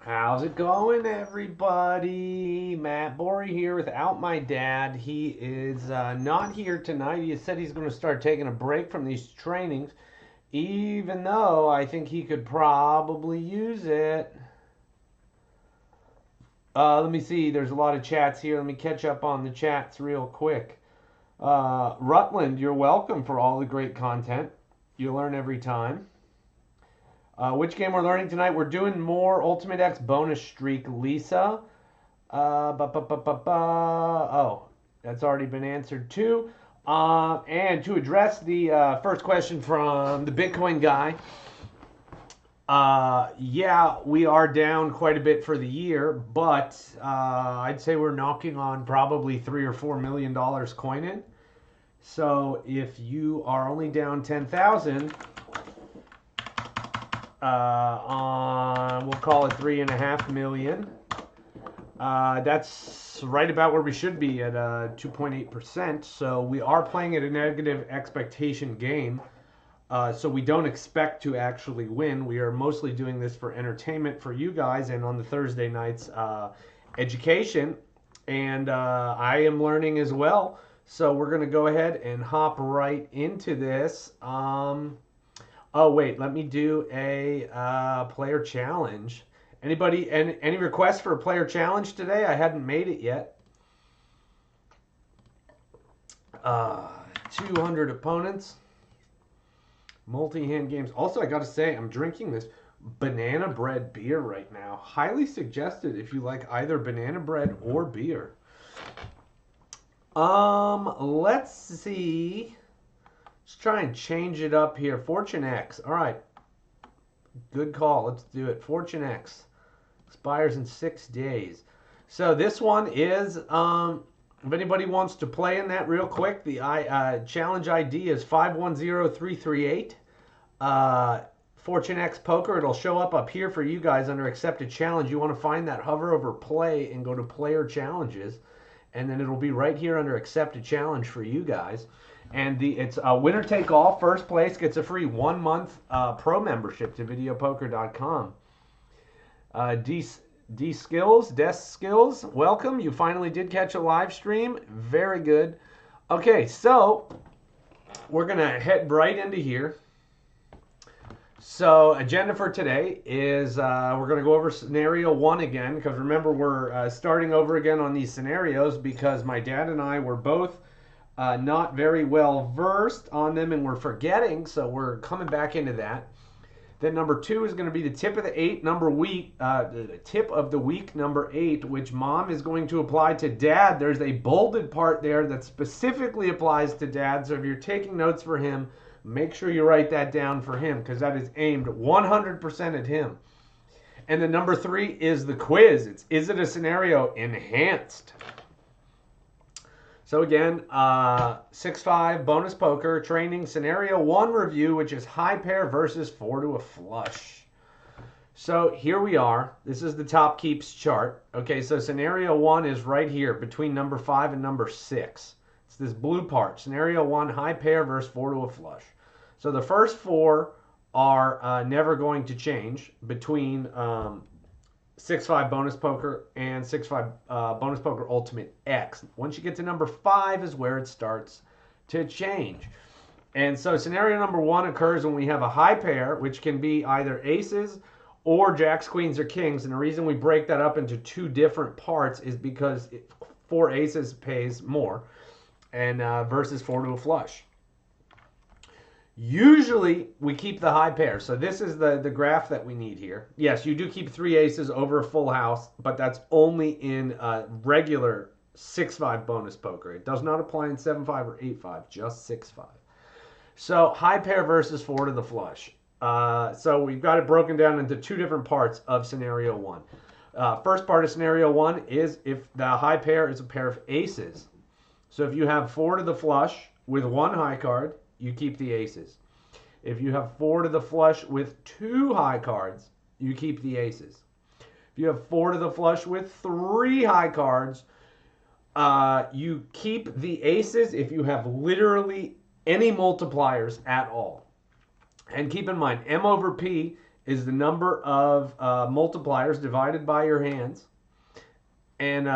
How's it going, everybody? Matt Borey here without my dad. He is not here tonight. He said he's going to start taking a break from these trainings, even though I think he could probably use it. Let me see. There's a lot of chats here. Let me catch up on the chats real quick. Rutland, you're welcome for all the great content. You learn every time. Which game we're learning tonight? We're doing more Ultimate X bonus streak, Lisa. Oh, that's already been answered too. And to address the first question from the Bitcoin guy, yeah, we are down quite a bit for the year, but I'd say we're knocking on probably $3 or $4 million coining. So if you are only down 10,000, on we'll call it 3.5 million. That's right about where we should be at 2.8%. So we are playing at a negative expectation game. So we don't expect to actually win. We are mostly doing this for entertainment for you guys, and on the Thursday nights, education. And I am learning as well. So we're going to go ahead and hop right into this. Oh wait, let me do a player challenge. Anybody, any requests for a player challenge today? I hadn't made it yet. 200 opponents. Multi-hand games. Also, I gotta say, I'm drinking this banana bread beer right now. Highly suggested if you like either banana bread or beer. Let's see. Let's try and change it up here. Fortune X. All right. Good call. Let's do it. Fortune X. Expires in 6 days. So this one is, if anybody wants to play in that real quick, the challenge ID is 510338. Fortune X Poker. It'll show up here for you guys under accepted challenge. You want to find that, hover over play and go to player challenges. And then it'll be right here under accepted challenge for you guys. And it's winner take all. First place gets a free 1 month pro membership to videopoker.com. D Skills, Desk Skills, welcome. You finally did catch a live stream. Very good. Okay, so we're going to head right into here. So agenda for today is we're going to go over scenario 1 again, because remember we're starting over again on these scenarios because my dad and I were both not very well versed on them and we're forgetting, so we're coming back into that. Then number 2 is going to be the tip of the the tip of the week number 8, which Mom is going to apply to Dad. There's a bolded part there that specifically applies to Dad, so if you're taking notes for him, make sure you write that down for him because that is aimed 100% at him. And then number 3 is the quiz. It's Is It a Scenario Enhanced? So again, 6-5 bonus poker training scenario 1 review, which is high pair versus 4 to a flush. So here we are. This is the top keeps chart. Okay, so scenario 1 is right here between number 5 and number 6. It's this blue part. Scenario 1, high pair versus 4 to a flush. So the first 4 are never going to change between 6-5 bonus poker and 6-5 bonus poker ultimate X. Once you get to number 5 is where it starts to change. And so scenario number 1 occurs when we have a high pair, which can be either aces or jacks, queens, or kings. And the reason we break that up into 2 different parts is because 4 aces pays more and versus 4 to a flush. Usually we keep the high pair. So this is the graph that we need here. Yes, you do keep 3 aces over a full house, but that's only in regular 6-5 bonus poker. It does not apply in 7-5 or 8-5, just 6-5. So high pair versus 4 to the flush. So we've got it broken down into 2 different parts of scenario 1. First part of scenario 1 is if the high pair is a pair of aces. So if you have 4 to the flush with 1 high card, you keep the aces. If you have 4 to the flush with 2 high cards, you keep the aces. If you have 4 to the flush with 3 high cards, you keep the aces if you have literally any multipliers at all. And keep in mind, M over P is the number of multipliers divided by your hands. And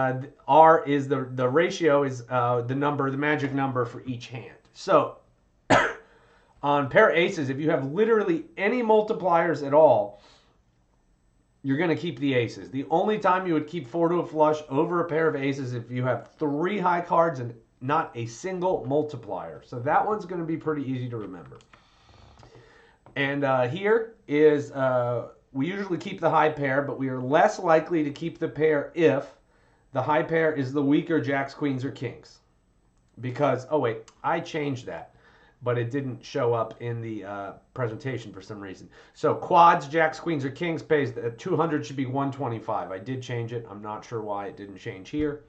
R is the ratio is the magic number for each hand. So on pair aces, if you have literally any multipliers at all, you're going to keep the aces. The only time you would keep 4 to a flush over a pair of aces if you have 3 high cards and not a single multiplier. So that one's going to be pretty easy to remember. And here is, we usually keep the high pair, but we are less likely to keep the pair if the high pair is the weaker jacks, queens, or kings. Because, oh wait, I changed that, but it didn't show up in the presentation for some reason. So quads, jacks, queens, or kings pays 200 should be 125. I did change it. I'm not sure why it didn't change here.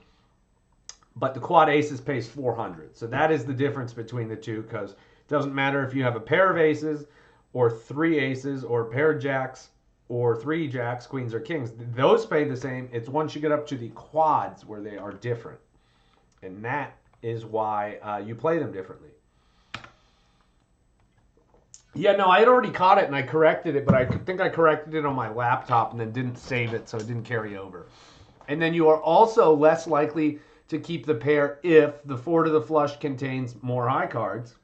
But the quad aces pays 400. So that is the difference between the two, because it doesn't matter if you have a pair of aces or 3 aces or a pair of jacks or 3 jacks, queens, or kings. Those pay the same. It's once you get up to the quads where they are different. And that is why you play them differently. Yeah, no, I had already caught it and I corrected it, but I think I corrected it on my laptop and then didn't save it, so it didn't carry over. And then you are also less likely to keep the pair if the 4 to the flush contains more high cards,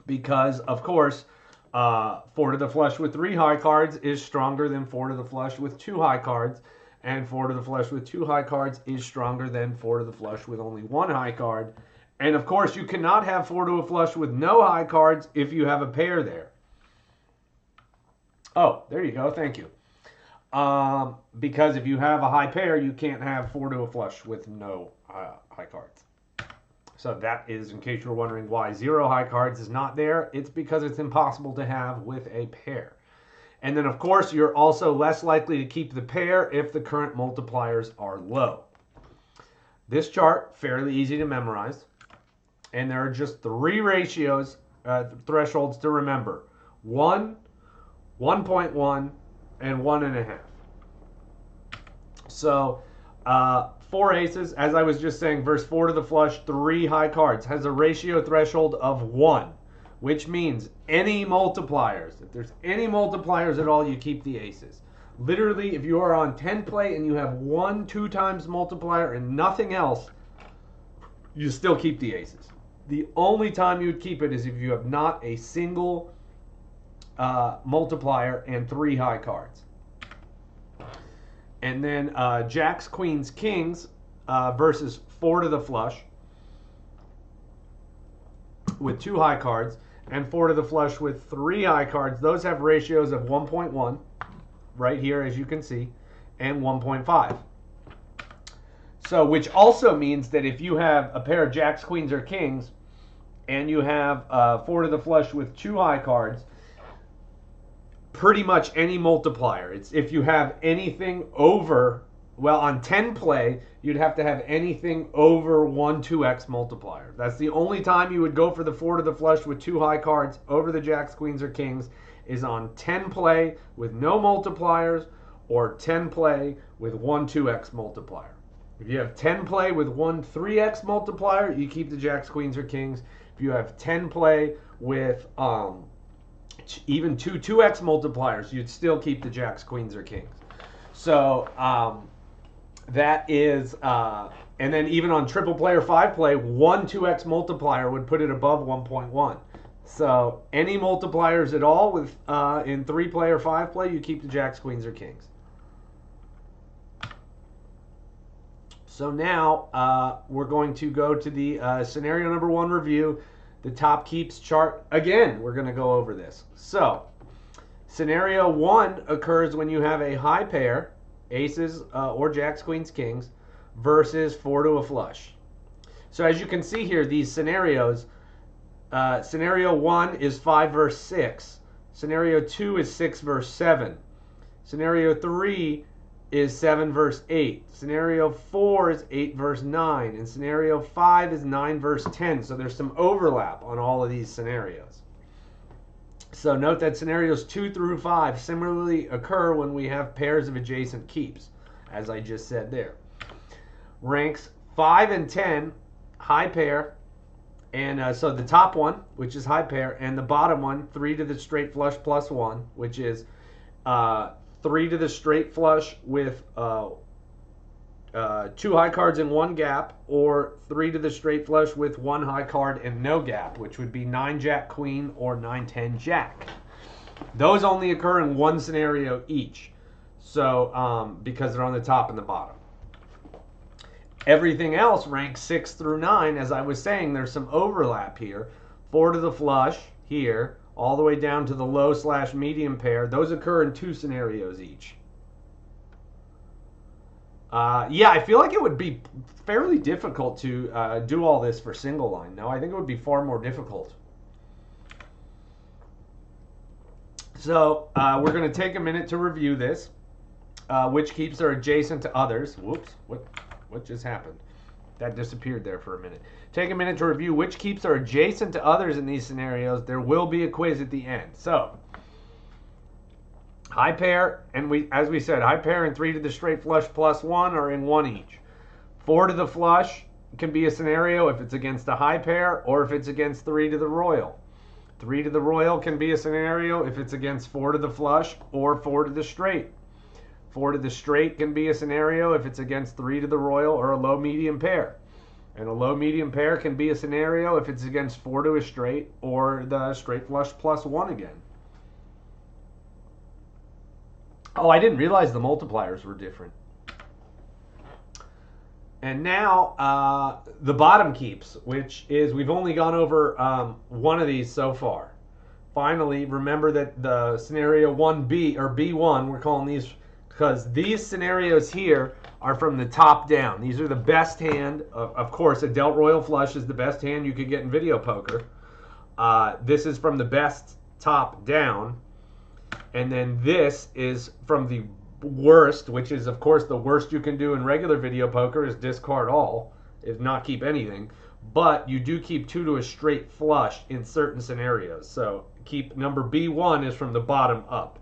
because, of course, 4 to the flush with 3 high cards is stronger than 4 to the flush with 2 high cards, and 4 to the flush with 2 high cards is stronger than 4 to the flush with only 1 high card. And of course, you cannot have 4 to a flush with no high cards if you have a pair there. Oh, there you go. Thank you. Because if you have a high pair, you can't have 4 to a flush with no high cards. So that is, in case you're wondering why 0 high cards is not there, it's because it's impossible to have with a pair. And then, of course, you're also less likely to keep the pair if the current multipliers are low. This chart, fairly easy to memorize. And there are just 3 ratios, thresholds to remember. 1, 1.1, and 1.5. So 4 aces, as I was just saying, versus 4 to the flush, 3 high cards, has a ratio threshold of 1, which means any multipliers. If there's any multipliers at all, you keep the aces. Literally, if you are on 10 play and you have 1 2 times multiplier and nothing else, you still keep the aces. The only time you would keep it is if you have not a single multiplier and 3 high cards. And then jacks, queens, kings versus 4 to the flush with 2 high cards and 4 to the flush with 3 high cards. Those have ratios of 1.1 right here, as you can see, and 1.5. So, which also means that if you have a pair of jacks, queens, or kings, and you have 4 to the flush with 2 high cards, pretty much any multiplier. It's if you have anything over, well, on 10 play, you'd have to have anything over 1 2x multiplier. That's the only time you would go for the 4 to the flush with 2 high cards over the jacks, queens, or kings, is on 10 play with no multipliers or 10 play with 1 2x multiplier. If you have 10 play with 1 3x multiplier, you keep the jacks, queens, or kings. If you have 10 play with even 2 2x multipliers, you'd still keep the jacks, queens, or kings. So that is, and then even on triple play or 5 play, 1 2x multiplier would put it above 1.1. So any multipliers at all with in 3 play or 5 play, you keep the jacks, queens, or kings. So now we're going to go to the scenario number 1 review, the top keeps chart. Again, we're going to go over this. So scenario 1 occurs when you have a high pair, aces or jacks, queens, kings, versus 4 to a flush. So as you can see here, these scenarios, scenario 1 is 5 versus 6. Scenario 2 is 6 versus 7. Scenario 3 is 7 versus 8. Scenario 4 is 8 versus 9. And scenario 5 is 9 versus 10. So there's some overlap on all of these scenarios. So note that scenarios 2 through 5 similarly occur when we have pairs of adjacent keeps, as I just said there. Ranks 5 and 10, high pair. And so the top one, which is high pair, and the bottom one, 3 to the straight flush plus 1, which is 3 to the straight flush with 2 high cards and 1 gap, or 3 to the straight flush with 1 high card and no gap, which would be 9 Jack Queen or 9 10 Jack. Those only occur in one scenario each, so because they're on the top and the bottom. Everything else ranks 6 through 9. As I was saying, there's some overlap here. 4 to the flush here, all the way down to the low/medium pair. Those occur in 2 scenarios each. Yeah, I feel like it would be fairly difficult to do all this for single line. No, I think it would be far more difficult. So we're going to take a minute to review this. Which keeps are adjacent to others. Whoops, what just happened? That disappeared there for a minute. Take a minute to review which keeps are adjacent to others in these scenarios. There will be a quiz at the end. So high pair, and as we said, high pair and 3 to the straight flush plus 1 are in 1 each. 4 to the flush can be a scenario if it's against a high pair or if it's against 3 to the royal. 3 to the royal can be a scenario if it's against 4 to the flush or 4 to the straight. 4 to the straight can be a scenario if it's against 3 to the royal or a low-medium pair. And a low-medium pair can be a scenario if it's against 4 to a straight or the straight flush plus 1 again. Oh, I didn't realize the multipliers were different. And now the bottom keeps, which is, we've only gone over one of these so far. Finally, remember that the scenario 1B, or B1, we're calling these, because these scenarios here are from the top down. These are the best hand. Of course, a dealt royal flush is the best hand you could get in video poker. This is from the best top down. And then this is from the worst, which is, of course, the worst you can do in regular video poker is discard all, if not keep anything. But you do keep 2 to a straight flush in certain scenarios. So keep number B1 is from the bottom up.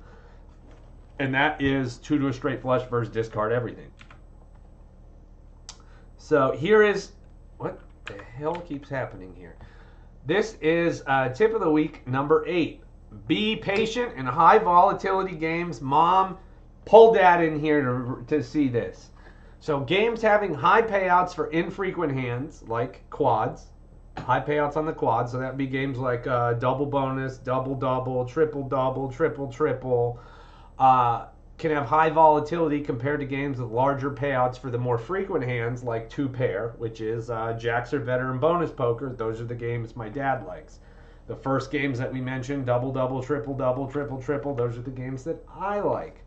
And that is 2 to a straight flush versus discard everything. So here is, what the hell keeps happening here? This is tip of the week number 8. Be patient in high volatility games. Mom, pull dad in here to see this. So games having high payouts for infrequent hands, like quads. High payouts on the quads. So that would be games like double bonus, double double, triple double, triple triple. Can have high volatility compared to games with larger payouts for the more frequent hands, like 2 pair, which is jacks or veteran bonus poker. Those are the games my dad likes. The first games that we mentioned, double double, triple double, triple triple, those are the games that I like.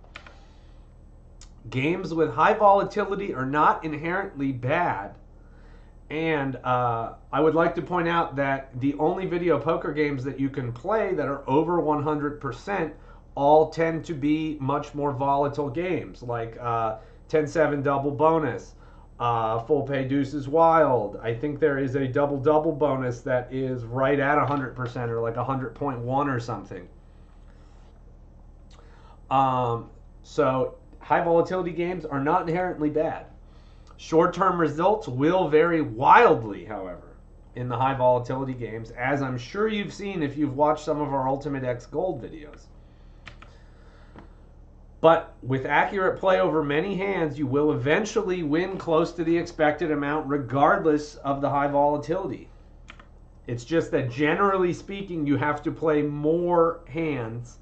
Games with high volatility are not inherently bad. And I would like to point out that the only video poker games that you can play that are over 100% all tend to be much more volatile games, like 10-7 double bonus, full pay deuces wild. I think there is a double bonus that is right at 100% or like 100.1 or something. So high volatility games are not inherently bad. Short-term results will vary wildly, however, in the high volatility games, as I'm sure you've seen if you've watched some of our Ultimate X Gold videos. But with accurate play over many hands, you will eventually win close to the expected amount regardless of the high volatility. It's just that generally speaking, you have to play more hands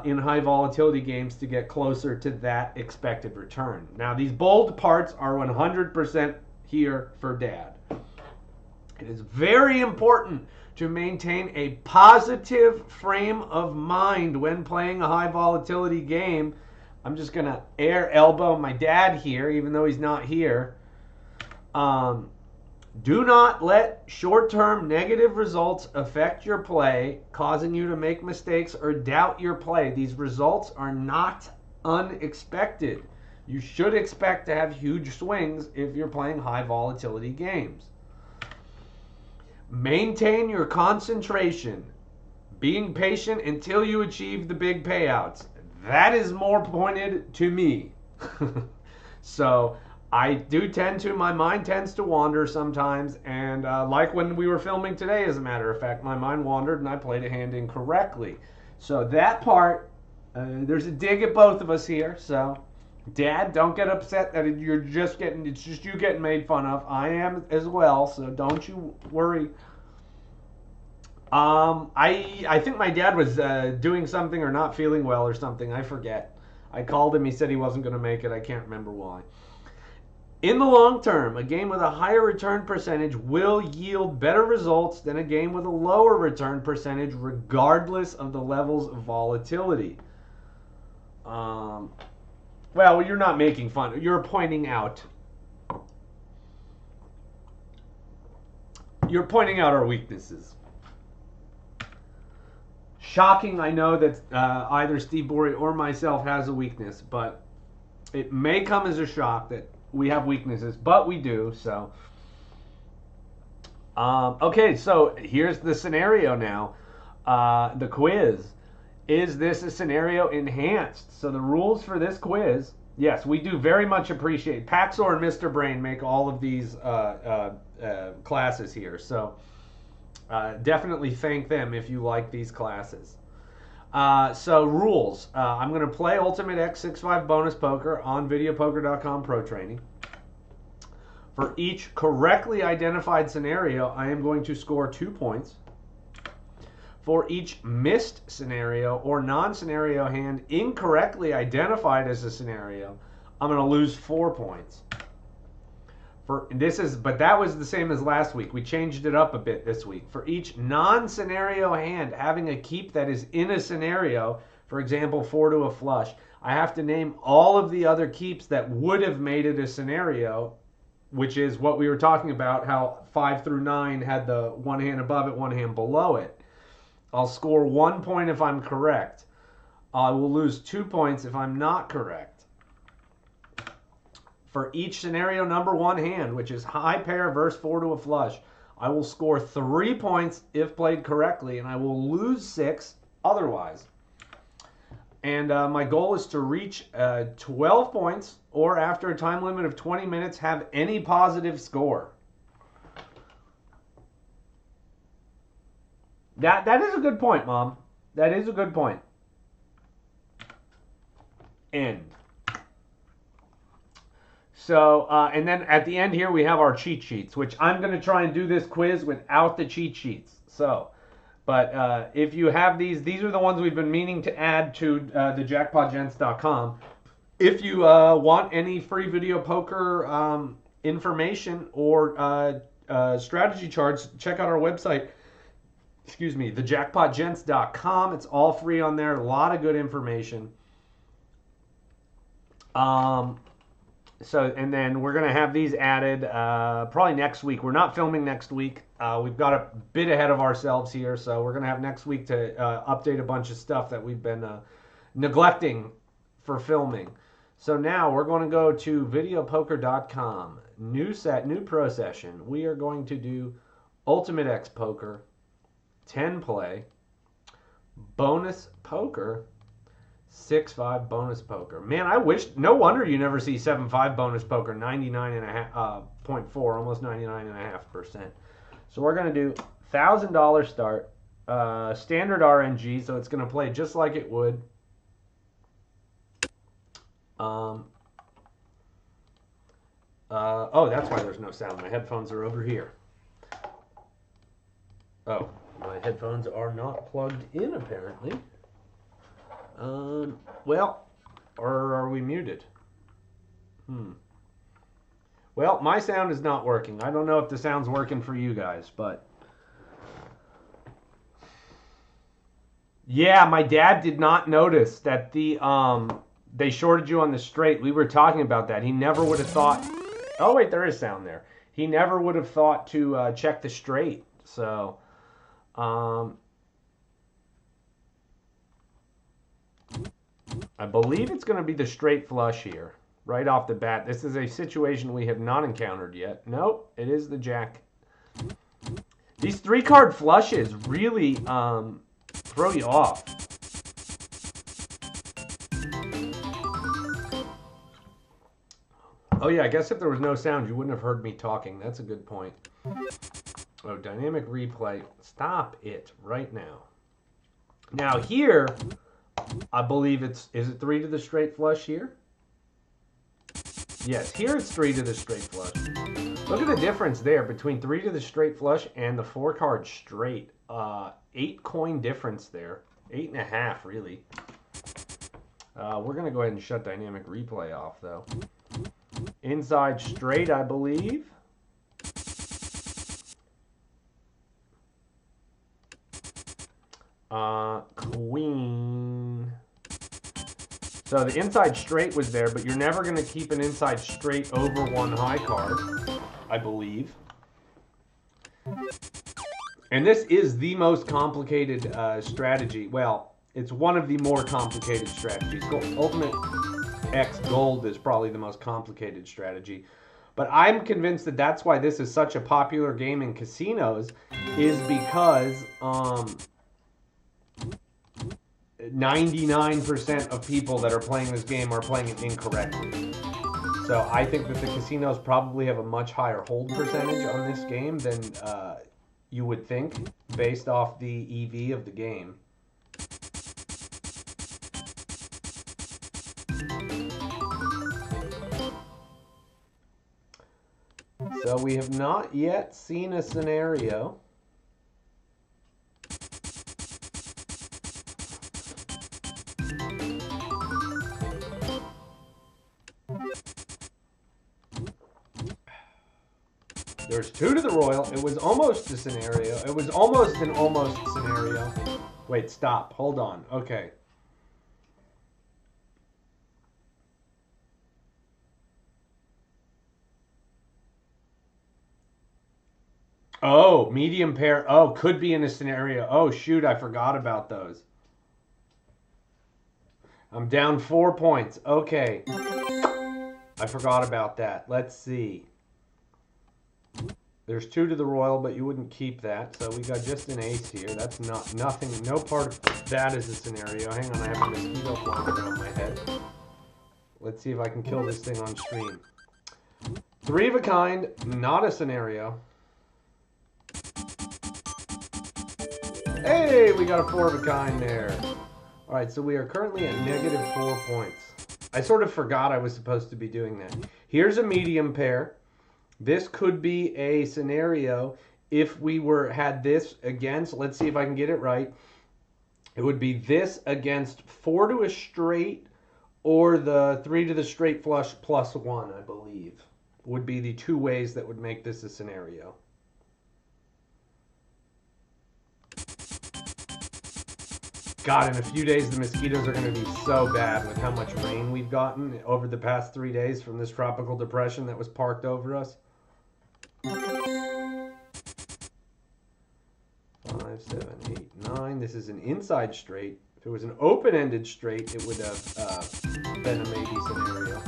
in high volatility games to get closer to that expected return. Now, these bold parts are 100% here for Dad. It is very important to maintain a positive frame of mind when playing a high volatility game. I'm just going to elbow my dad here, even though he's not here. Do not let short-term negative results affect your play, causing you to make mistakes or doubt your play. These results are not unexpected. You should expect to have huge swings if you're playing high volatility games. Maintain your concentration, being patient until you achieve the big payouts. That is more pointed to me. So I do my mind tends to wander sometimes, and like when we were filming today, as a matter of fact, my mind wandered and I played a hand incorrectly. So that part There's a dig at both of us here, so Dad, don't get upset that it's just you getting made fun of. I am as well, so don't you worry. I think my dad was doing something or not feeling well or something. I forget. I called him. He said he wasn't going to make it. I can't remember why. In the long term, a game with a higher return percentage will yield better results than a game with a lower return percentage, regardless of the levels of volatility. Well, you're not making fun. You're pointing out. You're pointing out our weaknesses. Shocking, I know that either Steve Borey or myself has a weakness, but it may come as a shock that we have weaknesses, but we do, so. Okay, so here's the scenario now. The quiz. Is this a scenario enhanced? So the rules for this quiz, yes, we do very much appreciate. Paxor and Mr. Brain make all of these classes here, so definitely thank them if you like these classes. So rules. I'm going to play Ultimate X 6-5 bonus poker on videopoker.com pro training. For each correctly identified scenario, I am going to score 2 points. For each missed scenario or non-scenario hand incorrectly identified as a scenario, I'm going to lose 4 points. But that was the same as last week. We changed it up a bit this week. For each non-scenario hand having a keep that is in a scenario, for example, 4 to a flush, I have to name all of the other keeps that would have made it a scenario, which is what we were talking about, how 5 through 9 had the one hand above it, one hand below it. I'll score 1 point if I'm correct. I will lose 2 points if I'm not correct. For each scenario number 1 hand, which is high pair versus 4 to a flush, I will score 3 points if played correctly, and I will lose 6 otherwise. And my goal is to reach 12 points, or after a time limit of 20 minutes, have any positive score. That is a good point, Mom. That is a good point. End. So, and then at the end here, we have our cheat sheets, which I'm going to try and do this quiz without the cheat sheets. So, but if you have these are the ones we've been meaning to add to the jackpotgents.com. If you want any free video poker information or strategy charts, check out our website. Excuse me, thejackpotgents.com. It's all free on there. A lot of good information. So, and then we're going to have these added probably next week. We're not filming next week. We've got a bit ahead of ourselves here, so we're going to have next week to update a bunch of stuff that we've been neglecting for filming. So now we're going to go to videopoker.com. New set, new pro session. We are going to do Ultimate X Poker, 10 play, bonus poker, 6-5 bonus poker. Man, I wish, no wonder you never see 7-5 bonus poker, 99.4, almost 99.5%. So we're going to do $1,000 start, standard RNG, so it's going to play just like it would. Oh, that's why there's no sound. My headphones are over here. Oh, my headphones are not plugged in, apparently. Well, or are we muted? Well, my sound is not working. I don't know if the sound's working for you guys, but yeah, my dad did not notice that they shorted you on the straight. We were talking about that. He never would have thought. Oh wait, there is sound there. He never would have thought to check the straight. So, I believe it's going to be the straight flush here, right off the bat. This is a situation we have not encountered yet. Nope, it is the jack. These 3-card flushes really throw you off. Oh yeah, I guess if there was no sound, you wouldn't have heard me talking. That's a good point. Oh, dynamic replay. Stop it right now. Now here, I believe is it 3 to the straight flush here? Yes, here it's 3 to the straight flush. Look at the difference there between 3 to the straight flush and the 4 card straight. 8 coin difference there. 8.5 really. We're going to go ahead and shut dynamic replay off though. Inside straight, I believe. Queen. So the inside straight was there, but you're never going to keep an inside straight over 1 high card, I believe. And this is the most complicated strategy. Well, it's one of the more complicated strategies. Ultimate X Gold is probably the most complicated strategy. But I'm convinced that that's why this is such a popular game in casinos, is because 99% of people that are playing this game are playing it incorrectly. So I think that the casinos probably have a much higher hold percentage on this game than you would think based off the EV of the game. So we have not yet seen a scenario. There's 2 to the royal. It was almost a scenario. It was almost an almost scenario. Wait, stop. Hold on. Okay. Oh, medium pair. Oh, could be in a scenario. Oh, shoot. I forgot about those. I'm down 4 points. Okay. I forgot about that. Let's see. There's 2 to the royal, but you wouldn't keep that. So we got just an ace here. That's nothing. No part of that is a scenario. Hang on, I have a mosquito flying around my head. Let's see if I can kill this thing on stream. 3 of a kind, not a scenario. Hey, we got a 4 of a kind there. All right, so we are currently at negative 4 points. I sort of forgot I was supposed to be doing that. Here's a medium pair. This could be a scenario if we had this against, let's see if I can get it right. It would be this against 4 to a straight or the 3 to the straight flush plus 1, I believe, would be the 2 ways that would make this a scenario. God, in a few days, the mosquitoes are going to be so bad with how much rain we've gotten over the past 3 days from this tropical depression that was parked over us. 5, 7, 8, 9. This is an inside straight. If it was an open-ended straight, it would have been a maybe scenario.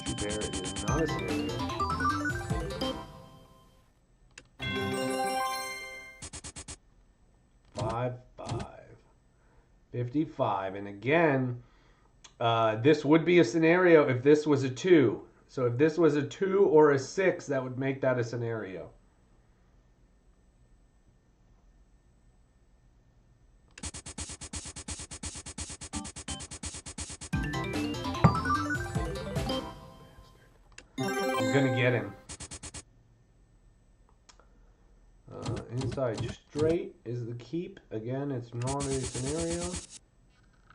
Two-pair is not a scenario. 5, 5. 55, and again, this would be a scenario if this was a 2. So if this was a 2 or a 6, that would make that a scenario. I'm gonna get him. Inside straight is the keep. Again, it's not a scenario.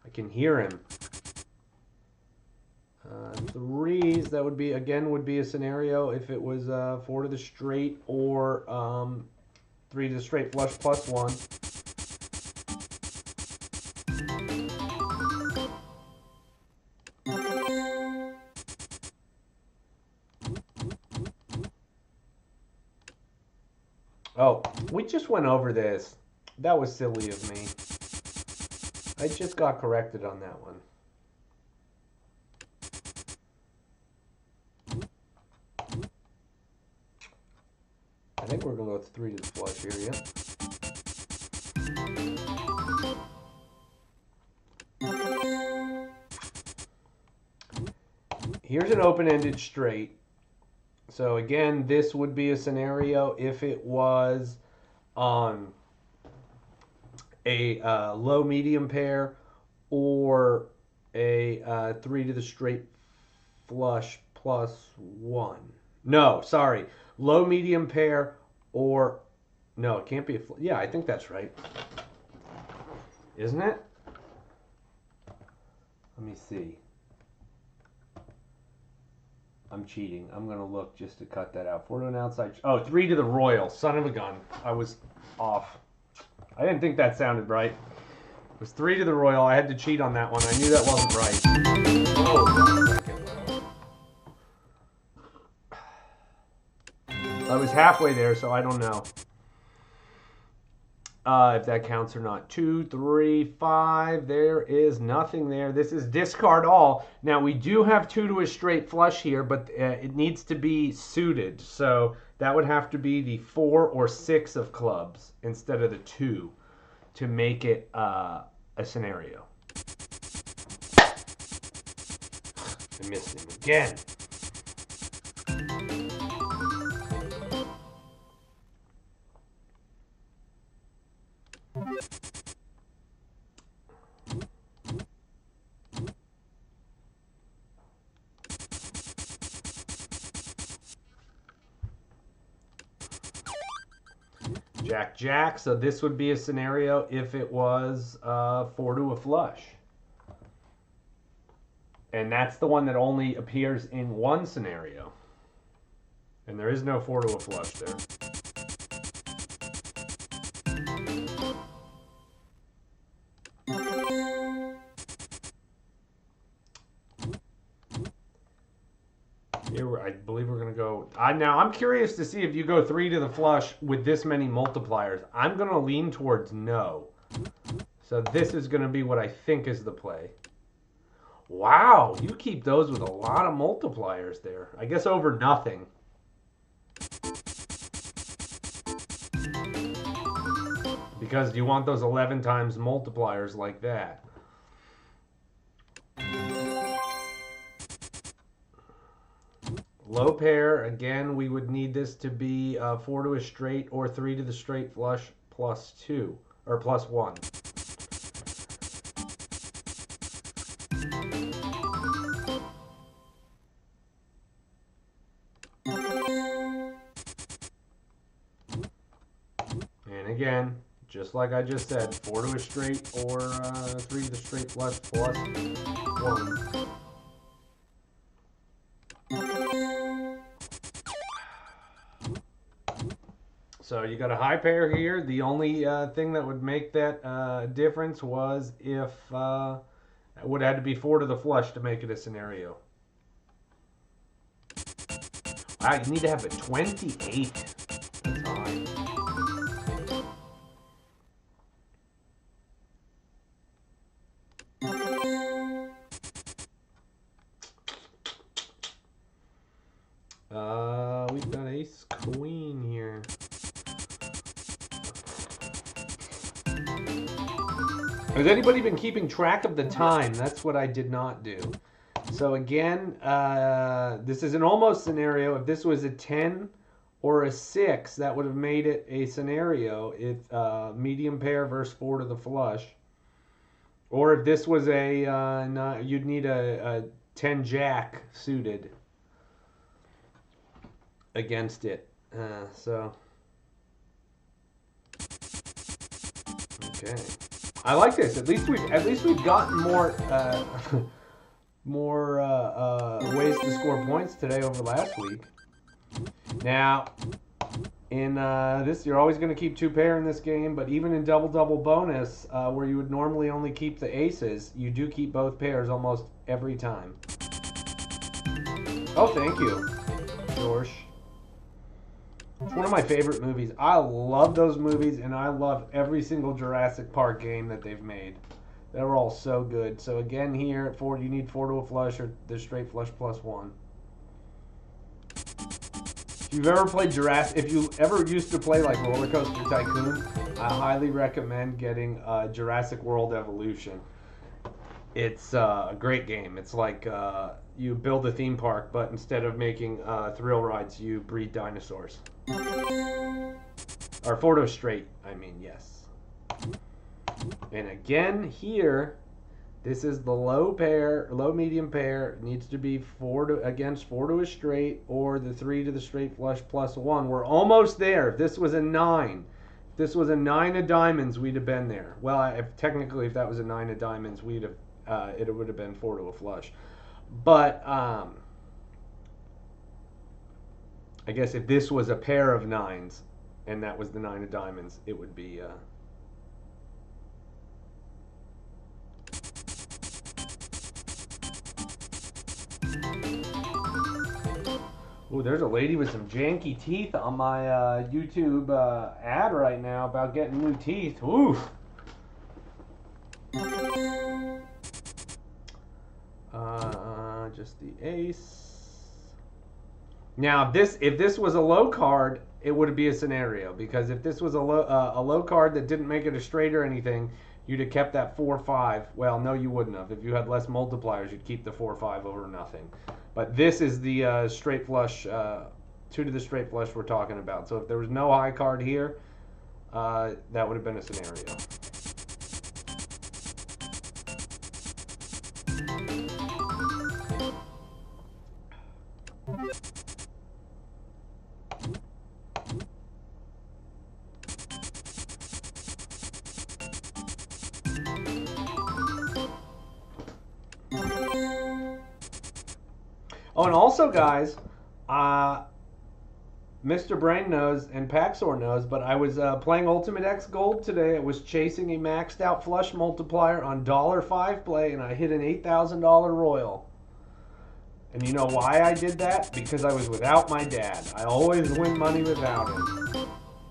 I can hear him. 3s, that would be, again, would be a scenario if it was 4 to the straight or 3 to the straight flush plus 1. Oh, we just went over this. That was silly of me. I just got corrected on that one. I think we're going to go with 3 to the flush here, yeah. Here's an open-ended straight. So again, this would be a scenario if it was on a low medium pair or a 3 to the straight flush plus 1. No, sorry. Low medium pair or no, it can't be a yeah, I think that's right. Isn't it? Let me see. I'm cheating. I'm going to look just to cut that out. 4 to an outside. Oh, 3 to the royal. Son of a gun. I was off. I didn't think that sounded right. It was 3 to the royal. I had to cheat on that one. I knew that wasn't right. Oh, I was halfway there, so I don't know if that counts or not. 2, 3, 5. There is nothing there. This is discard all. Now, we do have 2 to a straight flush here, but it needs to be suited. So that would have to be the 4 or 6 of clubs instead of the 2 to make it a scenario. I missed him again. Jack, Jack. So this would be a scenario if it was 4 to a flush. And that's the one that only appears in one scenario. And there is no 4 to a flush there. Here, I believe we're going to go... now, I'm curious to see if you go 3 to the flush with this many multipliers. I'm going to lean towards no. So this is going to be what I think is the play. Wow, you keep those with a lot of multipliers there. I guess over nothing. Because you want those 11 times multipliers like that. Low pair, again, we would need this to be 4 to a straight or 3 to the straight flush plus 2, or plus 1. And again, just like I just said, 4 to a straight or 3 to the straight flush plus 1. So you got a high pair here. The only thing that would make that difference was if it would have had to be 4 to the flush to make it a scenario. Wow, you need to have a 28. That's high. We've got ace queen here. Has anybody been keeping track of the time? That's what I did not do. So again, this is an almost scenario. If this was a 10 or a 6, that would have made it a scenario. If medium pair versus 4 to the flush. Or if this was a, you'd need a 10 jack suited against it. Okay. I like this. At least we've gotten more ways to score points today over last week. Now, in this, you're always going to keep 2 pair in this game, but even in double bonus, where you would normally only keep the aces, you do keep both pairs almost every time. Oh, thank you, George. It's one of my favorite movies. I love those movies, and I love every single Jurassic Park game that they've made. They're all so good. So again, here at 4, you need 4 to a flush or the straight flush plus 1. If you've ever played Jurassic, if you ever used to play like Roller Coaster Tycoon, I highly recommend getting Jurassic World Evolution. It's a great game. It's like you build a theme park, but instead of making thrill rides, you breed dinosaurs. Or Fordo Straight, I mean, yes. And again, here, this is the low pair, low medium pair. It needs to be 4 to against 4 to a straight, or the 3 to the straight flush plus 1. We're almost there. If this was a 9, if this was a 9 of diamonds, we'd have been there. Well, technically, if that was a 9 of diamonds, we'd have it would have been 4 to a flush. But I guess if this was a pair of 9s, and that was the 9 of diamonds, it would be. Ooh, there's a lady with some janky teeth on my YouTube ad right now about getting new teeth. Ooh. Just the ace. Now, if this was a low card, it would be a scenario, because if this was a low card that didn't make it a straight or anything, you'd have kept that 4-5. Well, no, you wouldn't have. If you had less multipliers, you'd keep the 4-5 over nothing. But this is the straight flush, 2 to the straight flush we're talking about. So if there was no high card here, that would have been a scenario. Oh, and also, guys, Mr. Brain knows and Paxor knows, but I was playing Ultimate X Gold today. I was chasing a maxed out flush multiplier on $5 play, and I hit an $8,000 royal. And you know why I did that? Because I was without my dad. I always win money without him.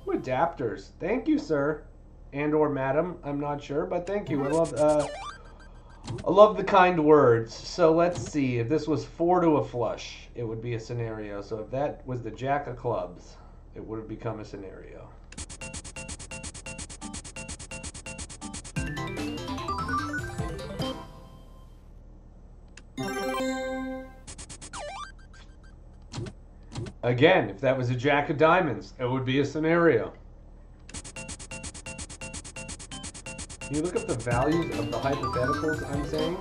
Ooh, adapters. Thank you, sir. And or madam. I'm not sure, but thank you. I love the kind words. So let's see. If this was 4 to a flush, it would be a scenario. So if that was the jack of clubs, it would have become a scenario. Again, if that was a jack of diamonds, it would be a scenario. Can you look up the values of the hypotheticals I'm saying?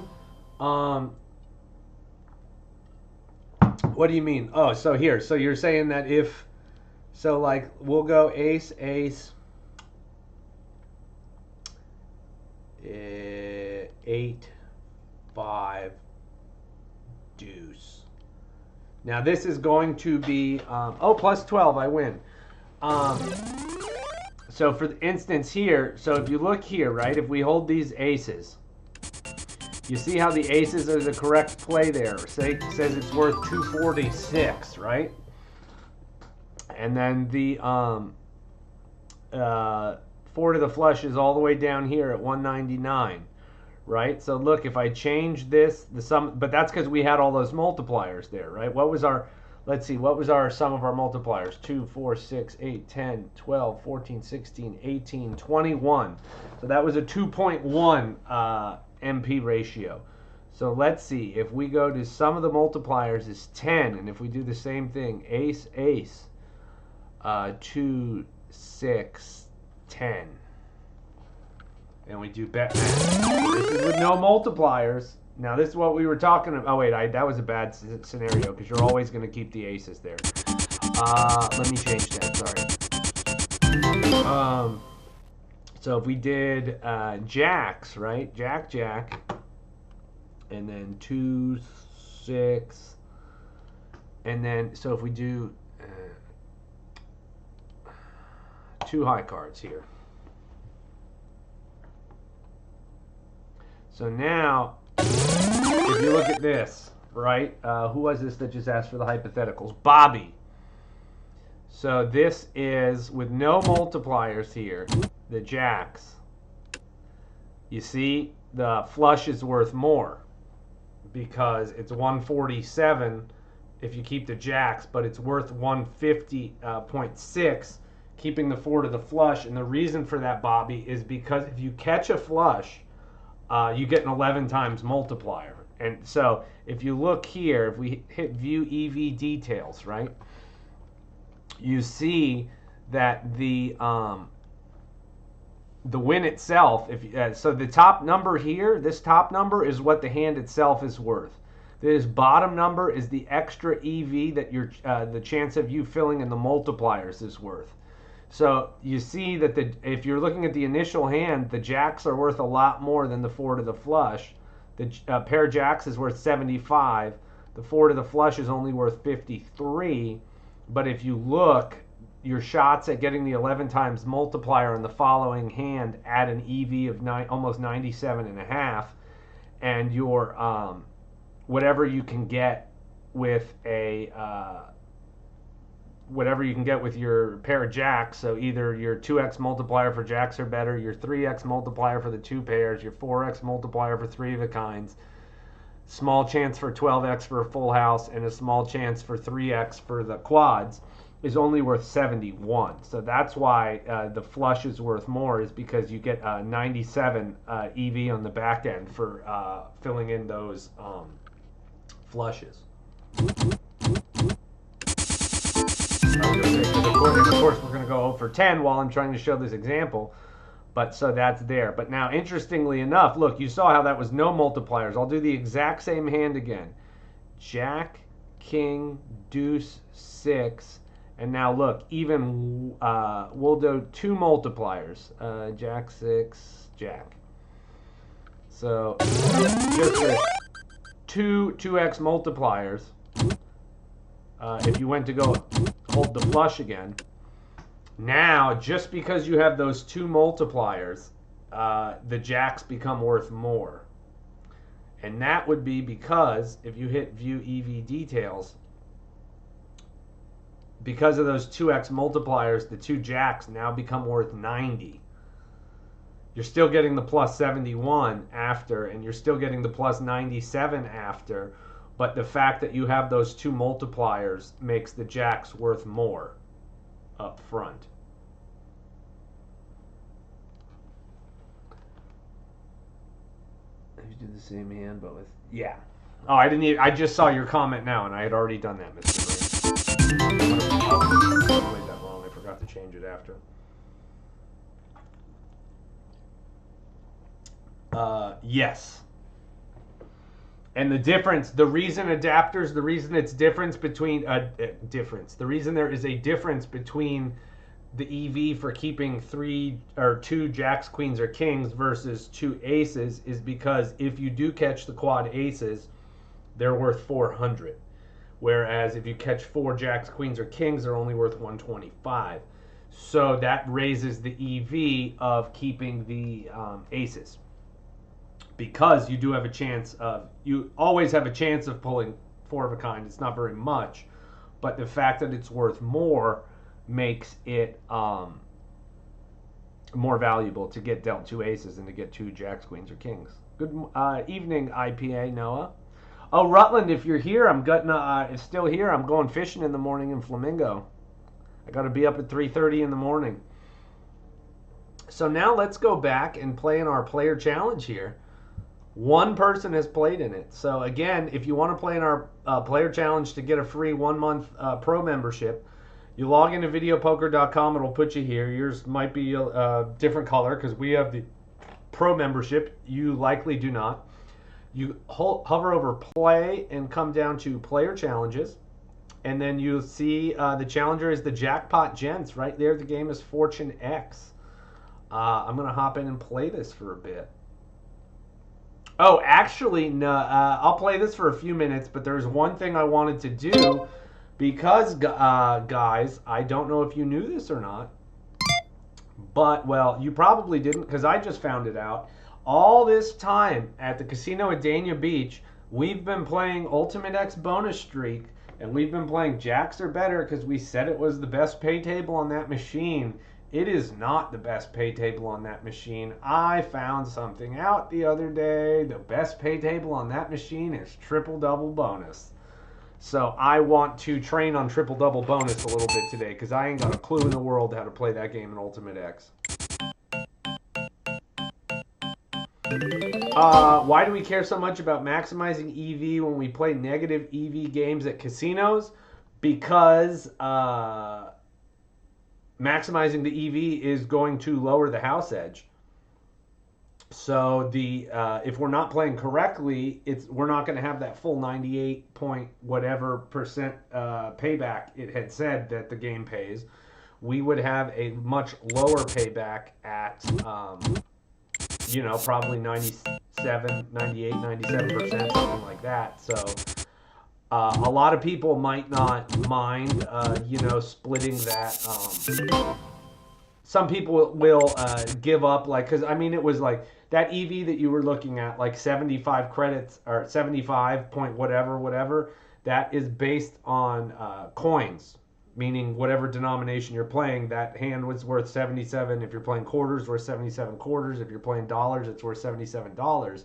What do you mean? Oh, so here. So you're saying that if... So, like, we'll go ace, ace... 8, 5, deuce. Now, this is going to be... oh, plus 12, I win. So for instance here, so if you look here, right, if we hold these aces, you see how the aces are the correct play there. Say it says it's worth 246, right? And then the 4 to the flush is all the way down here at 199, right? So look, if I change this, the sum, but that's because we had all those multipliers there, right? What was our... Let's see, what was our sum of our multipliers? 2, 4, 6, 8, 10, 12, 14, 16, 18, 21. So that was a 2.1 MP ratio. So let's see, if we go to sum of the multipliers is 10, and if we do the same thing, ace, ace, 2, 6, 10. And we do bet math. This is with no multipliers. Now, this is what we were talking about. Oh, wait, that was a bad scenario because you're always going to keep the aces there. Let me change that, sorry. So if we did jacks, right? Jack, jack. And then 2, 6. And then, so if we do 2 high cards here. So now... If you look at this, right? Who was this that just asked for the hypotheticals? Bobby. So this is with no multipliers here, the jacks. You see, the flush is worth more because it's 147 if you keep the jacks, but it's worth 150.6 keeping the 4 to the flush. And the reason for that, Bobby, is because if you catch a flush, you get an 11 times multiplier. And so if you look here, if we hit view EV details, right, you see that the win itself, so the top number here, this top number is what the hand itself is worth. This bottom number is the extra EV that the chance of you filling in the multipliers is worth. So you see that if you're looking at the initial hand, the jacks are worth a lot more than the 4 to the flush. The pair of jacks is worth 75. The 4 to the flush is only worth 53. But if you look, your shots at getting the 11 times multiplier in the following hand add an EV of almost 97.5, and your whatever you can get with your pair of jacks, so either your 2x multiplier for jacks are better, your 3x multiplier for the two pairs, your 4x multiplier for 3 of the kinds, small chance for 12x for a full house, and a small chance for 3x for the quads, is only worth 71. So that's why the flush is worth more, is because you get 97 EV on the back end for filling in those flushes. Of course, we're going to go 0 for 10 while I'm trying to show this example. But so that's there. But now, interestingly enough, look, you saw how that was no multipliers. I'll do the exact same hand again. Jack, King, Deuce, 6. And now look, even we'll do 2 multipliers. Jack, 6, Jack. So just with 2x multipliers. If you went to go hold the flush again, now just because you have those 2 multipliers, the jacks become worth more. And that would be because if you hit view EV details, because of those 2x multipliers, the 2 jacks now become worth 90. You're still getting the plus 71 after, and you're still getting the plus 97 after, but the fact that you have those 2 multipliers makes the jacks worth more up front. You did the same hand, but with, yeah. Oh, I just saw your comment now, and I had already done that, Mr. Green. I played that wrong. I forgot to change it after. Yes. And the difference, the reason adapters, the reason it's difference between the reason there is a difference between the EV for keeping 3 or 2 jacks, queens, or kings versus 2 aces is because if you do catch the quad aces, they're worth 400. Whereas if you catch 4 jacks, queens, or kings, they're only worth 125. So that raises the EV of keeping the aces. Because you do have a chance of, you always have a chance of pulling 4 of a kind. It's not very much, but the fact that it's worth more makes it more valuable to get dealt 2 aces than to get 2 jacks, queens, or kings. Good evening, IPA Noah. Oh, Rutland, if you're here, I'm still here. I'm going fishing in the morning in Flamingo. I got to be up at 3:30 in the morning. So now let's go back and play in our player challenge here. One person has played in it. So again, if you want to play in our player challenge to get a free 1-month pro membership, you log into videopoker.com. It'll put you here. Yours might be a different color because we have the pro membership. You likely do not. You hover over play and come down to player challenges. And then you'll see the challenger is the Jackpot Gents. Right there, the game is Fortune X. I'm going to hop in and play this for a bit. Oh, actually, no, I'll play this for a few minutes, but there's one thing I wanted to do because, guys, I don't know if you knew this or not, but, well, you probably didn't because I just found it out. All this time at the casino at Dania Beach, we've been playing Ultimate X Bonus Streak, and we've been playing Jacks or better because we said it was the best pay table on that machine. It is not the best pay table on that machine. I found something out the other day. The best pay table on that machine is triple-double bonus. So I want to train on triple-double bonus a little bit today because I ain't got a clue in the world how to play that game in Ultimate X. Why do we care so much about maximizing EV when we play negative EV games at casinos? Because maximizing the EV is going to lower the house edge. So the if we're not playing correctly, we're not going to have that full 98 point whatever percent payback it had said that the game pays. We would have a much lower payback at probably 97, 98, 97%, something like that. So a lot of people might not mind, splitting that. Some people will give up, like, because I mean, it was like that EV that you were looking at, like 75 credits or 75 point whatever. That is based on coins, meaning whatever denomination you're playing. That hand was worth 77. If you're playing quarters, worth 77 quarters. If you're playing dollars, it's worth $77.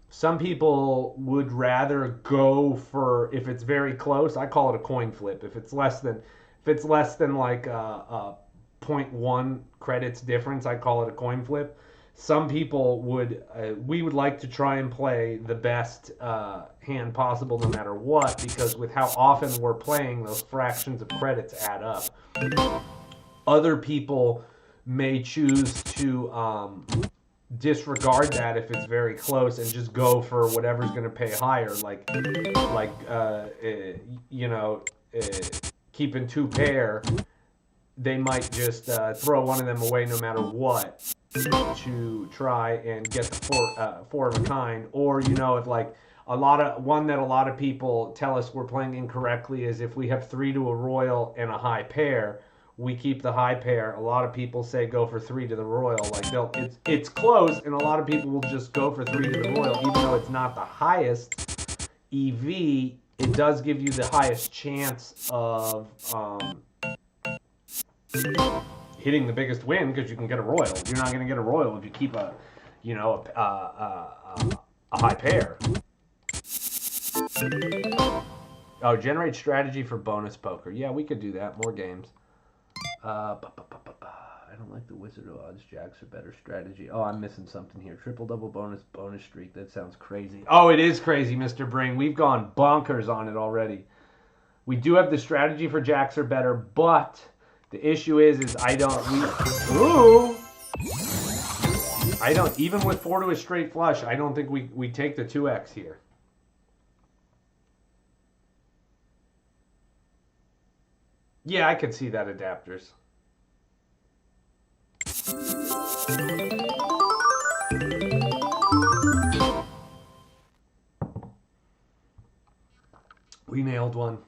Some people would rather go for, if it's very close, I call it a coin flip. If it's less than like a 0.1 credits difference, I call it a coin flip. Some people we would like to try and play the best hand possible no matter what, because with how often we're playing, those fractions of credits add up. Other people may choose to disregard that if it's very close and just go for whatever's going to pay higher, keeping two pair. They might just throw one of them away no matter what to try and get the four of a kind. Or if like one that a lot of people tell us we're playing incorrectly is if we have 3 to a royal and a high pair, we keep the high pair. A lot of people say go for 3 to the royal. Like it's close, and a lot of people will just go for 3 to the royal, even though it's not the highest EV. It does give you the highest chance of hitting the biggest win, because you can get a royal. You're not going to get a royal if you keep a high pair. Oh, generate strategy for bonus poker. Yeah, we could do that. More games. I don't like the wizard odds. Jacks are better strategy. Oh, I'm missing something here. Triple double bonus streak. That sounds crazy. Oh, it is crazy, Mr. Bring. We've gone bonkers on it already. We do have the strategy for jacks are better, but the issue is I don't, even with 4 to a straight flush, I don't think we take the 2x here. Yeah, I could see that, adapters. We nailed one.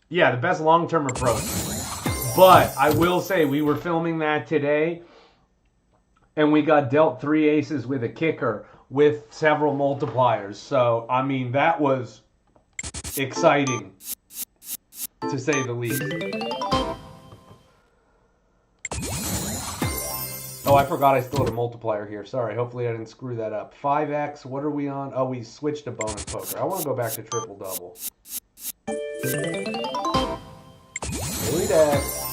Yeah, the best long-term approach. But I will say, we were filming that today, and we got dealt 3 aces with a kicker with several multipliers. So, I mean, that was exciting, to say the least. Oh, I forgot I still had a multiplier here. Sorry, hopefully I didn't screw that up. 5x, what are we on? Oh, we switched to bonus poker. I want to go back to triple-double. 8x.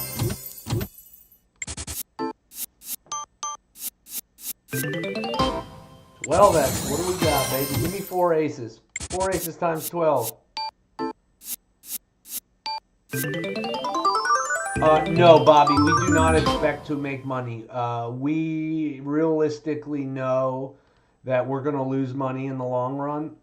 12x. What do we got, baby? Give me 4 aces. 4 aces times 12. No, Bobby, we do not expect to make money. We realistically know that we're going to lose money in the long run.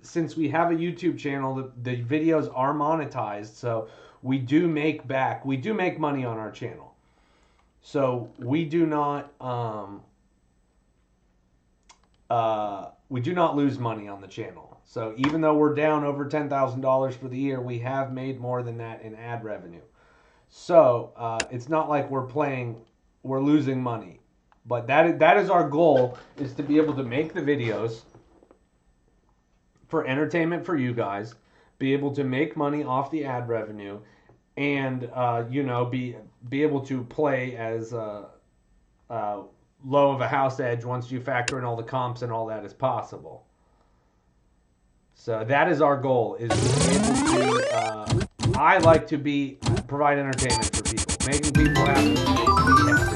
Since we have a YouTube channel, the videos are monetized, so we do make money on our channel. So we do not lose money on the channel. So even though we're down over $10,000 for the year, we have made more than that in ad revenue. So it's not like we're losing money. But that is our goal, is to be able to make the videos for entertainment for you guys, be able to make money off the ad revenue, and be able to play as low of a house edge once you factor in all the comps and all that as possible. So that is our goal, is to be able to, I like to provide entertainment for people, making people happy, makes me happy.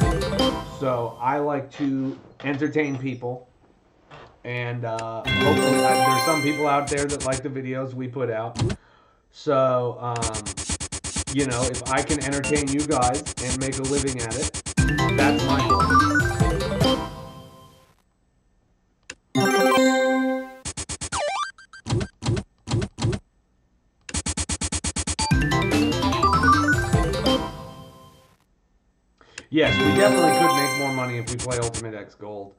So So I like to entertain people, and hopefully there's some people out there that like the videos we put out. So you know, if I can entertain you guys and make a living at it, that's my goal. Yes, we definitely could make more money if we play Ultimate X Gold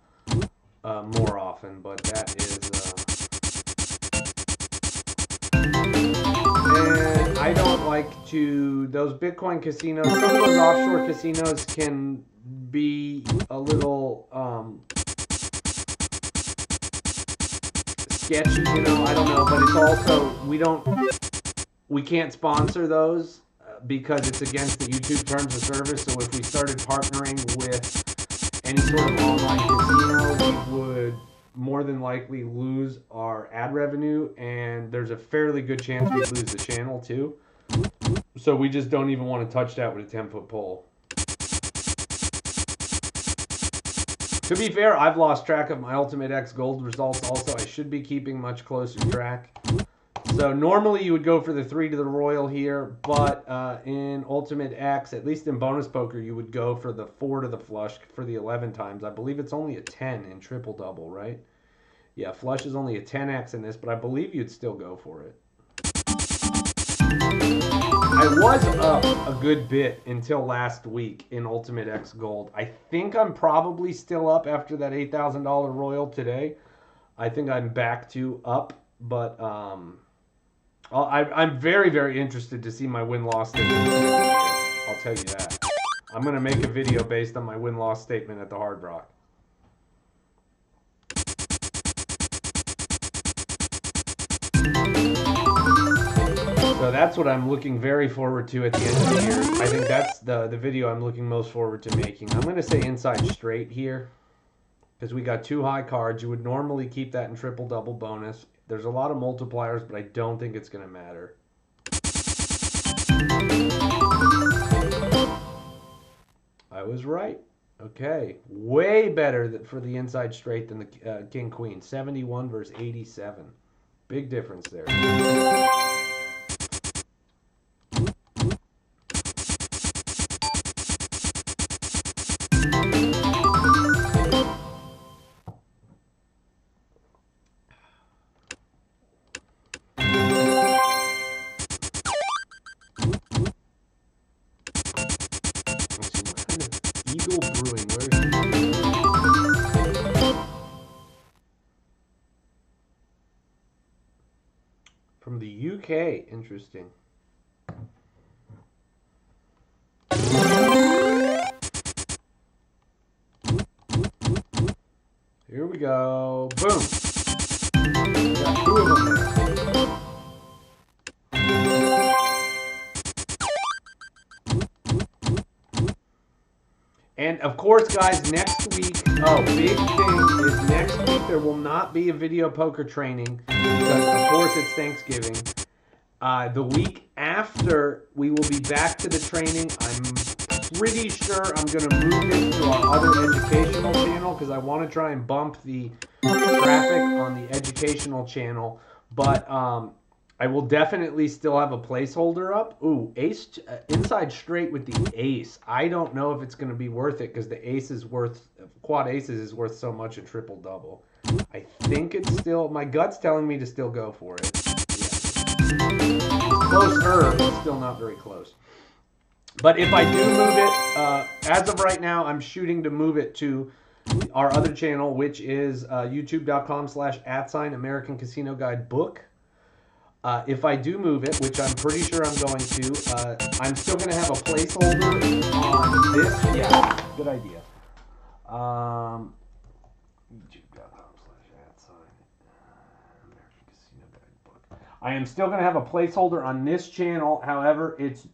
more often, but that is... And I don't like to... Those Bitcoin casinos, some of those offshore casinos can be a little sketchy, you know, I don't know, but it's also... We can't sponsor those because it's against the YouTube terms of service. So if we started partnering with any sort of online casino, we would more than likely lose our ad revenue, and there's a fairly good chance we'd lose the channel too. So we just don't even want to touch that with a 10-foot pole. To be fair, I've lost track of my Ultimate X Gold results also. I should be keeping much closer track. So normally you would go for the 3 to the Royal here, but in Ultimate X, at least in bonus poker, you would go for the 4 to the flush for the 11 times. I believe it's only a 10 in triple double, right? Yeah, flush is only a 10x in this, but I believe you'd still go for it. I was up a good bit until last week in Ultimate X Gold. I think I'm probably still up after that $8,000 Royal today. I think I'm back to up, but I'm very, very interested to see my win-loss statement. I'll tell you that. I'm going to make a video based on my win-loss statement at the Hard Rock. So that's what I'm looking very forward to at the end of the year. I think that's the video I'm looking most forward to making. I'm going to say inside straight here because we got 2 high cards. You would normally keep that in triple-double bonus. There's a lot of multipliers, but I don't think it's going to matter. I was right. Okay. Way better for the inside straight than the King-Queen. 71 versus 87. Big difference there. Brewing. Where is he? From the UK. Interesting. Here we go. Boom. We got 2 of them there. And of course, guys, next week, big thing is next week there will not be a video poker training because, of course, it's Thanksgiving. The week after, we will be back to the training. I'm pretty sure I'm going to move this to our other educational channel because I want to try and bump the traffic on the educational channel. But I will definitely still have a placeholder up. Ooh, ace inside straight with the ace. I don't know if it's going to be worth it because the ace is worth, quad aces is worth so much a triple double. I think it's still, my gut's telling me to still go for it. Yeah. Closer, but still not very close. But if I do move it, as of right now, I'm shooting to move it to our other channel, which is youtube.com/@American Casino Guide Book. If I do move it, which I'm pretty sure I'm going to, I'm still going to have a placeholder on this. Yeah, good idea. YouTube.com/@American Casino Guide Book. I am still going to have a placeholder on this channel. However, it's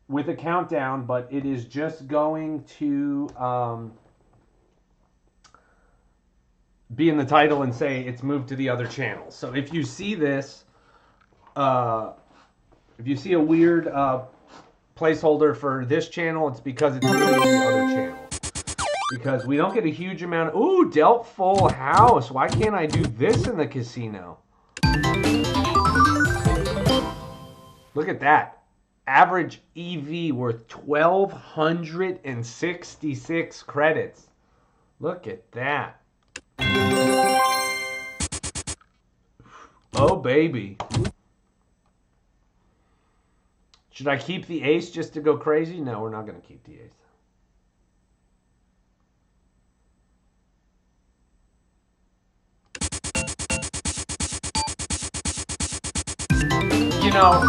with a countdown, but it is just going to be in the title and say it's moved to the other channel. So if you see this, if you see a weird placeholder for this channel, it's because it's moving to the other channel. because we don't get a huge amount. Ooh, dealt full house. Why can't I do this in the casino? Look at that. Average EV worth 1,266 credits. Look at that. Oh, baby. Should I keep the ace just to go crazy? No, we're not going to keep the ace. You know,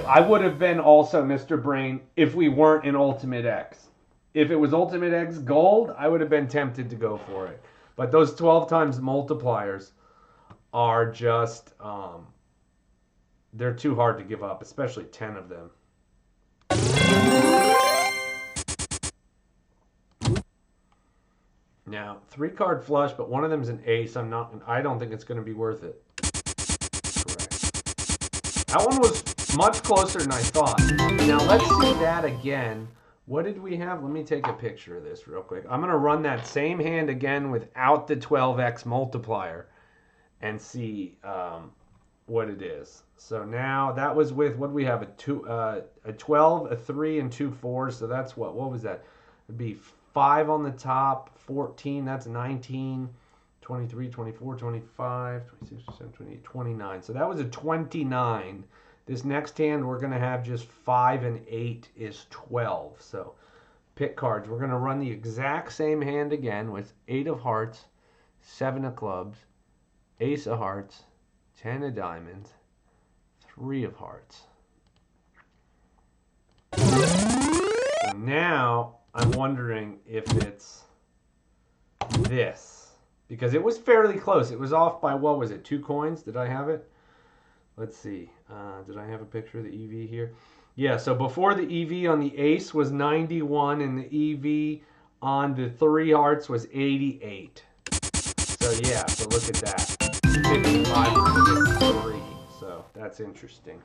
I would have been also Mr. Brain if we weren't in Ultimate X. If it was Ultimate X Gold, I would have been tempted to go for it. But those 12 times multipliers are just, they're too hard to give up, especially 10 of them. Now, 3-card flush, but one of them's an ace. I don't think it's going to be worth it. Correct. That one was much closer than I thought. Now, let's see that again. What did we have? Let me take a picture of this real quick. I'm going to run that same hand again without the 12x multiplier and see what it is. So now that was with, what do we have? A 12, a 3, and 2 4s. So that's what was that? It'd be 5 on the top, 14, that's 19, 23, 24, 25, 26, 27, 28, 29. So that was a 29. This next hand, we're going to have just 5 and 8 is 12. So pick cards. We're going to run the exact same hand again with 8 of hearts, 7 of clubs, ace of hearts, 10 of diamonds, 3 of hearts. So now I'm wondering if it's this, because it was fairly close. It was off by, what was it, 2 coins? Did I have it? Let's see. Did I have a picture of the EV here? Yeah, so before the EV on the ace was 91 and the EV on the 3 hearts was 88. So yeah, so look at that. 55 or 53. So that's interesting.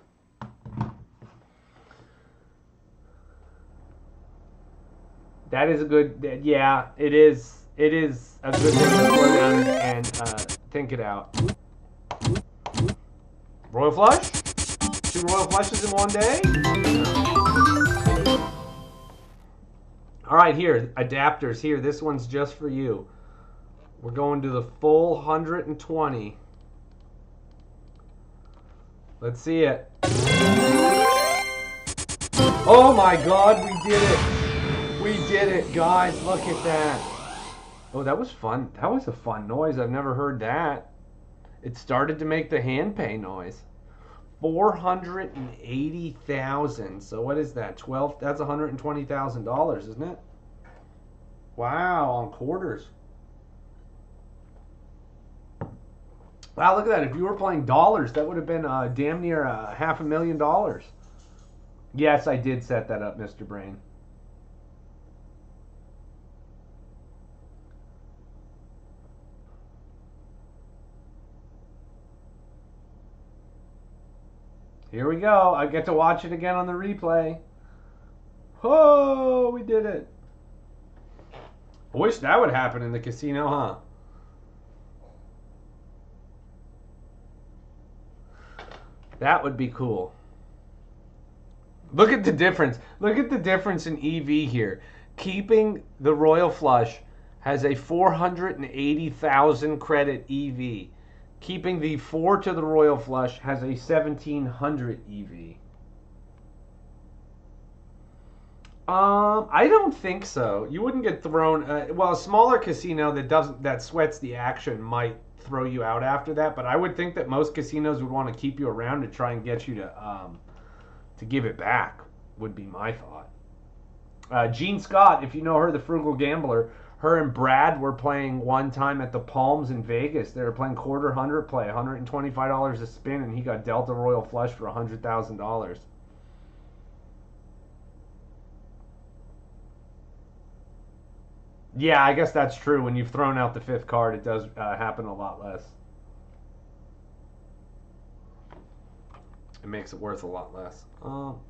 That is a good, yeah, it is a good thing to slow down and think it out. Royal flush? 2 royal flushes in one day? No. All right, here, adapters here. This one's just for you. We're going to the full 120. Let's see it. Oh my God, we did it. We did it, guys. Look at that. Oh, that was fun. That was a fun noise. I've never heard that. It started to make the hand pay noise. 480,000. So what is that? 12. That's $120,000, isn't it? Wow, on quarters. Wow, look at that. If you were playing dollars, that would have been damn near $500,000. Yes, I did set that up, Mr. Brain. Here we go. I get to watch it again on the replay. Oh, we did it. I wish that would happen in the casino, huh? That would be cool. Look at the difference. Look at the difference in EV here. Keeping the Royal Flush has a 480,000 credit EV. Keeping the 4 to the Royal Flush has a 1,700 EV. I don't think so. You wouldn't get thrown. Well, a smaller casino that sweats the action might throw you out after that. But I would think that most casinos would want to keep you around to try and get you to give it back. Would be my thought. Jean Scott, if you know her, the Frugal Gambler. Her and Brad were playing one time at the Palms in Vegas. They were playing quarter 100 play, $125 a spin, and he got dealt a Royal Flush for $100,000. Yeah, I guess that's true. When you've thrown out the 5th card, it does happen a lot less. It makes it worth a lot less. Wow,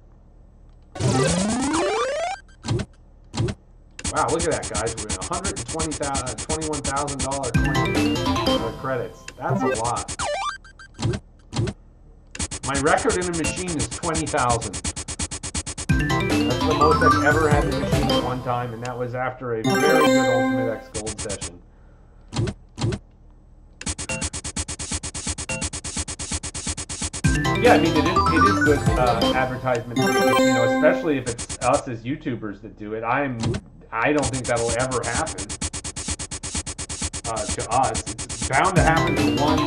Wow, look at that, guys. We're $121,000 credits. That's a lot. My record in a machine is 20,000. That's the most I've ever had in a machine at one time, and that was after a very good Ultimate X Gold session. Yeah, I mean, it is good advertisement, especially if it's us as YouTubers that do it. I don't think that'll ever happen to us. It's bound to happen to one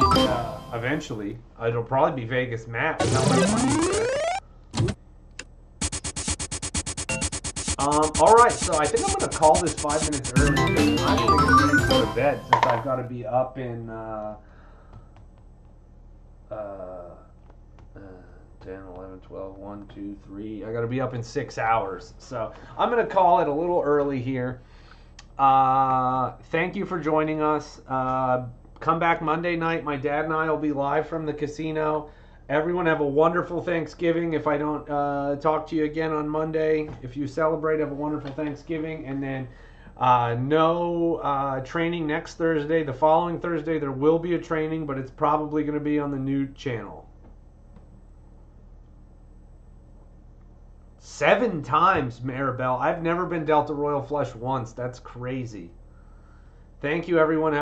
eventually. It'll probably be Vegas Matt. How much money you get. All right, so I think I'm going to call this 5 minutes early because I'm going to get ready to go to bed since I've got to be up in 10, 11, 12, 1, 2, 3. I got to be up in 6 hours. So I'm going to call it a little early here. Thank you for joining us. Come back Monday night. My dad and I will be live from the casino. Everyone have a wonderful Thanksgiving. If I don't talk to you again on Monday, if you celebrate, have a wonderful Thanksgiving. And then no training next Thursday. The following Thursday there will be a training, but it's probably going to be on the new channel. 7 times, Maribel. I've never been dealt a royal flush once. That's crazy. Thank you, everyone.